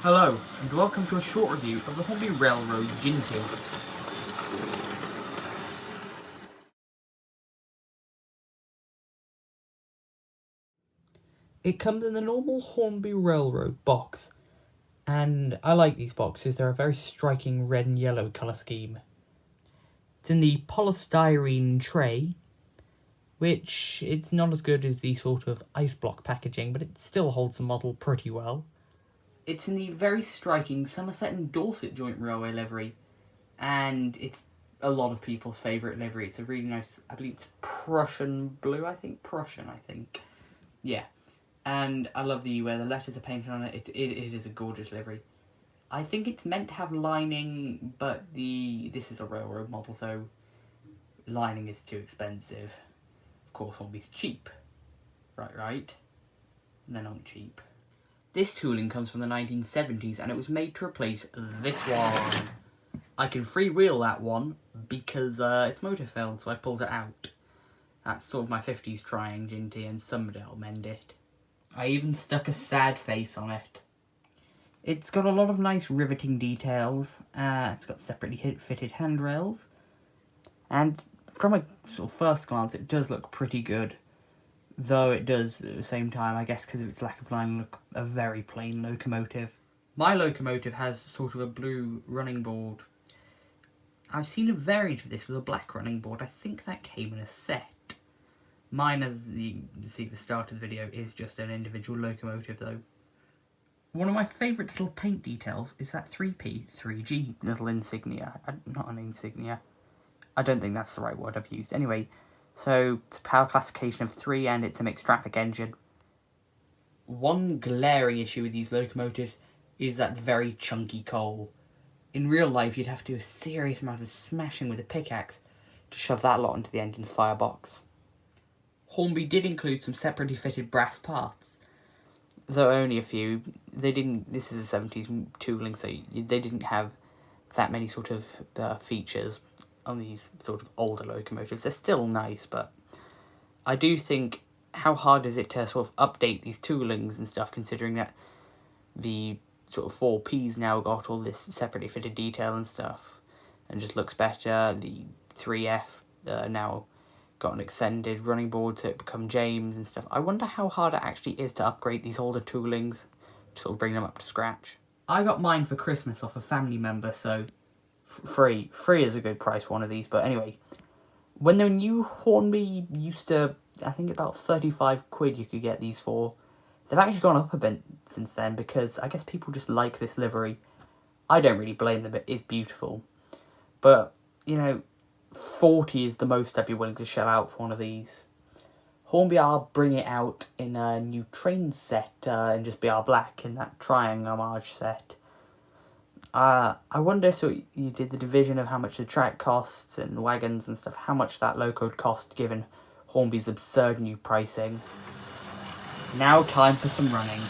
Hello, and welcome to a short review of the Hornby Railroad Jinty. It comes in the normal Hornby Railroad box, and I like these boxes. They're a very striking red and yellow colour scheme. It's in the polystyrene tray, which it's not as good as the sort of ice block packaging, but it still holds the model pretty well. It's in the very striking Somerset and Dorset joint railway livery, and it's a lot of people's favourite livery. It's a really nice, I believe it's Prussian blue, I think. Yeah. And I love where the letters are painted on it. It is a gorgeous livery. I think it's meant to have lining, but this is a railroad model, so lining is too expensive. Of course, Hornby's cheap. Right? They're not cheap. This tooling comes from the 1970s, and it was made to replace this one. I can freewheel that one because it's motor filled, so I pulled it out. That's sort of my 50s trying Jinty, and somebody will mend it. I even stuck a sad face on it. It's got a lot of nice riveting details. It's got separately fitted handrails. And from a sort of first glance, it does look pretty good. Though it does, at the same time, I guess because of its lack of line, look a very plain locomotive. My locomotive has sort of a blue running board. I've seen a variant of this with a black running board. I think that came in a set. Mine, as you see at the start of the video, is just an individual locomotive though. One of my favourite little paint details is that 3P, 3G little insignia. Not an insignia. I don't think that's the right word I've used. Anyway, so it's a power classification of 3 and it's a mixed traffic engine. One glaring issue with these locomotives is that very chunky coal. In real life, you'd have to do a serious amount of smashing with a pickaxe to shove that lot into the engine's firebox. Hornby did include some separately fitted brass parts, though only a few. This is a 70s tooling, so they didn't have that many sort of features on these sort of older locomotives. They're still nice, but I do think, how hard is it to sort of update these toolings and stuff, considering that the sort of 4P's now got all this separately fitted detail and stuff, and just looks better. The 3F now got an extended running board so it become James and stuff. I wonder how hard it actually is to upgrade these older toolings to sort of bring them up to scratch. I got mine for Christmas off a family member, so free is a good price for one of these. But anyway, when the new Hornby used to, I think about 35 quid you could get these for, they've actually gone up a bit since then because I guess people just like this livery. I don't really blame them, it is beautiful. But, you know, 40 is the most I'd be willing to shell out for one of these. Hornby are bring it out in a new train set and just BR Black in that Triangle homage set. I wonder if you did the division of how much the track costs and wagons and stuff, how much that loco would cost given Hornby's absurd new pricing. Now time for some running.